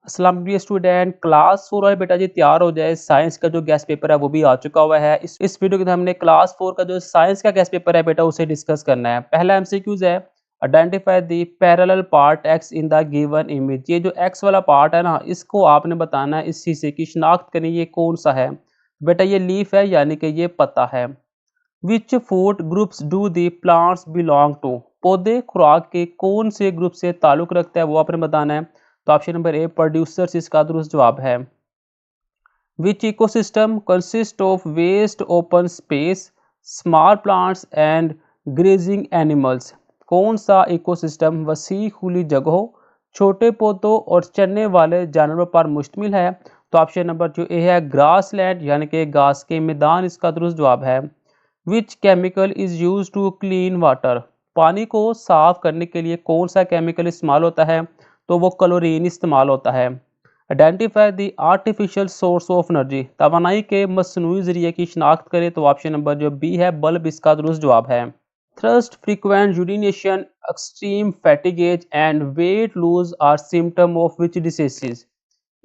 अस्सलाम वालेकुम student. Class 4 वाले बेटा जी तैयार हो जाए। साइंस का जो गेस्ट पेपर है वो भी आ चुका हुआ है। इस वीडियो के अंदर हमने क्लास 4 का जो साइंस का गेस्ट पेपर है बेटा उसे डिस्कस करना है। पहला एमसीक्यूज है, identify the parallel part x in the given image. ये जो एक्स वाला पार्ट है ना, इसको आपने बताना है, इस शीशे की शिनाख्त करनी, ये कौन सा है। बेटा ये लीफ है, यानी कि ये पत्ता है। Which food groups do the plants belong to. पौधे खुराक के कौन से ग्रुप से ताल्लुक रखता है वो आपने बताना है। तो ऑप्शन नंबर ए प्रोड्यूसर्स इसका दुरुस्त जवाब है। Which ecosystem consist of waste open space small plants and grazing animals. कौन सा इकोसिस्टम वसी खुली जगहों, छोटे पौधों और चरने वाले जानवरों पर मुश्तमिल है। तो ऑप्शन नंबर जो ए है ग्रास लैंड, यानी कि घास के मैदान इसका दुरुस्त जवाब है। Which chemical is use to clean water. पानी को साफ करने के लिए कौन सा केमिकल इस्तेमाल होता है। तो वो क्लोरीन इस्तेमाल होता है। Identify the artificial source of energy. तवानाई के मसनूई जरिए की शिनाख्त करें। तो ऑप्शन नंबर जो बी है बल्ब इसका दुरुस्त जवाब है। Thirst, frequent urination, extreme fatigues and weight loose are symptom of which disease.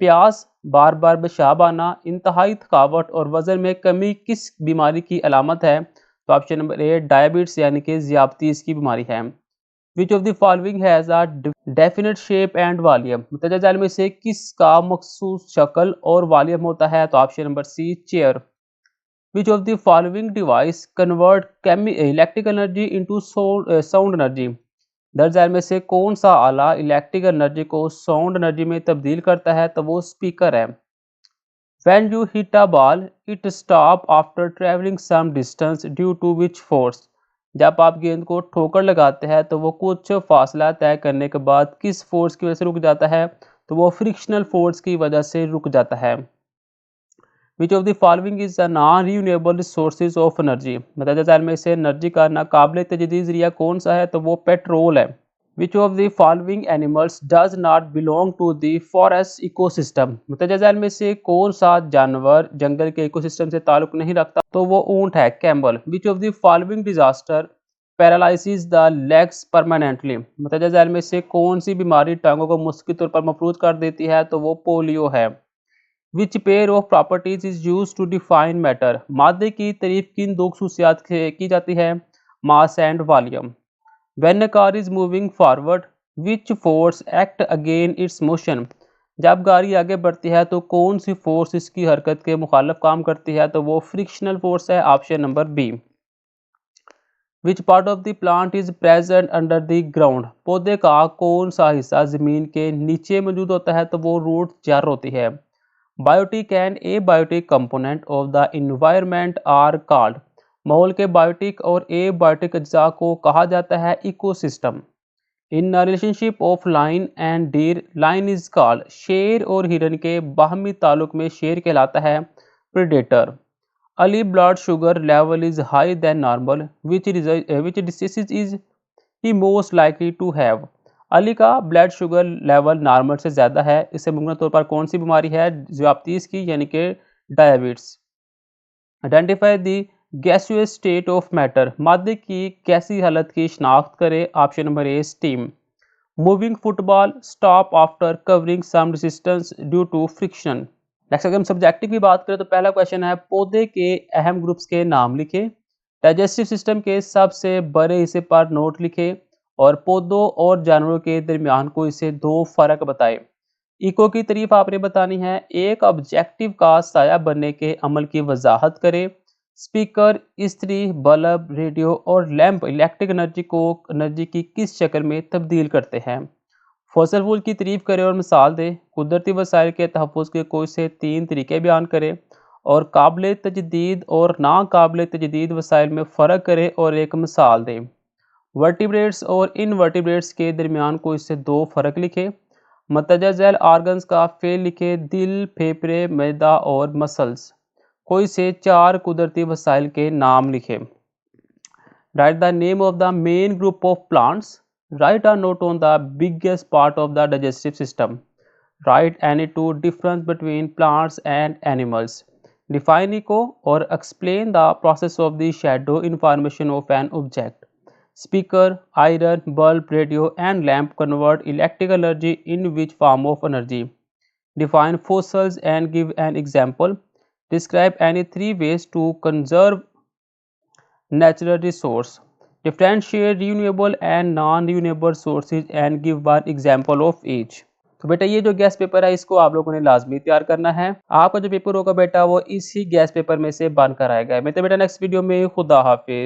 प्यास, बार बार पेशाब आना, इंतहाई थकावट और वजन में कमी किस बीमारी की अलामत है। तो ऑप्शन नंबर ए डायबिटीज, यानी कि ज़ियादतीस की बीमारी है। Which of the following has a definite shape and volume. मुतजा जाल में से किसका मखसूस शक्ल और वॉल्यूम होता है। तो option number C chair. Which of the following device convert electric energy into sound energy. दर्ज में से कौन सा आला इलेक्ट्रिक एनर्जी को साउंड एनर्जी में तब्दील करता है। तो वो स्पीकर है। When you hit a ball, it stop after traveling some distance due to which force। जब आप गेंद को ठोकर लगाते हैं तो वो कुछ फासला तय करने के बाद किस फोर्स की वजह से रुक जाता है। तो वो फ्रिक्शनल फोर्स की वजह से रुक जाता है। Which of the following is the non renewable resources of energy. मतलब जैसे में से एनर्जी का नाकाबिले तजदीद जरिया कौन सा है। तो वो पेट्रोल है। Which of the following animals does not belong to the forest ecosystem. मुतजा में से कौन सा जानवर जंगल के इकोसिस्टम से ताल्लुक नहीं रखता। तो वो ऊंट है, camel. Which of the following disaster paralysis the legs permanently. मुतजा में से कौन सी बीमारी टांगों को मुस्तकिल तौर पर मफलूज कर देती है। तो वो पोलियो है। Which pair of properties is use to define matter. मादे की तारीफ किन दो खसूसियात की जाती है। Mass and volume. When a car is moving forward, which force act again its motion। जब गाड़ी आगे बढ़ती है तो कौन सी फोर्स इसकी हरकत के मुखालिफ काम करती है। तो वो फ्रिक्शनल फोर्स है, option number B. Which part of the plant is present under the ground. पौधे का कौन सा हिस्सा जमीन के नीचे मौजूद होता है। तो वो रूट जड़ होती है। Biotic and abiotic component of the environment are called. माहौल के बायोटिक और ए बायोटिक अज्जा को कहा जाता है ecosystem. In relationship of line and deer, line is called. शेर और हिरन के बाहमी ताल्लुक में शेर कहलाता है predator. Ali blood sugar level is high then normal, which disease is he most likely to have. Ali का ब्लड शुगर लेवल नॉर्मल से ज़्यादा है, इससे मुमकिन तौर पर कौन सी बीमारी है। ज़ियादतीस की, यानी कि diabetes. Identify the gaseous state of matter. मादे की गैसी हालत की शिनाख्त करें। Option number A steam. Moving football stop after covering some resistance due to friction. Next अगर हम सब्जेक्टिव की बात करें तो पहला क्वेश्चन है पौधे के अहम ग्रुप्स के नाम लिखे। डाइजेस्टिव सिस्टम के सबसे बड़े हिस्से पर नोट लिखे और पौधों और जानवरों के दरमियान को इसे दो फर्क बताए। इको की तारीफ आपने बतानी है। एक ऑब्जेक्टिव का साया बनने के अमल की वजाहत करे। स्पीकर, इस्त्री, बल्ब, रेडियो और लैंप इलेक्ट्रिक एनर्जी को एनर्जी की किस शक्ल में तब्दील करते हैं। फॉसल फूल की तारीफ करें और मिसाल दें। कुदरती वसाइल के तहफ़्फ़ुज़ के कोई से तीन तरीके बयान करें और काबिल तजदीद और नाकाबिल तजदीद वसाइल में फ़र्क करें और एक मिसाल दें। वर्टिब्रेट्स और इनवर्टिब्रेट्स के दरमियान कोई से दो फ़र्क लिखे। मतजा झैल आर्गन्स का फेल लिखे। दिल, फेफड़े, मैदा और मसल्स। कोई से चार कुदरती वसाइल के नाम लिखे। Write the name of the main group of plants. Write a note on the biggest part of the digestive system. Write any two difference between plants and animals. Define eco और explain the process of the shadow information of an object. Speaker, iron, bulb, radio and lamp convert electric energy in which form of energy. define fossils and give an example, describe any 3 ways to conserve natural resource, differentiate renewable and non renewable sources and give one example of each। तो बेटा ये जो gas paper है इसको आप लोगों ने लाजमी तैयार करना है। आपका जो पेपर होगा बेटा वो इसी गैस पेपर में से बनकर आएगा। मिलते हैं बेटा नेक्स्ट वीडियो में। खुदा हाफिज।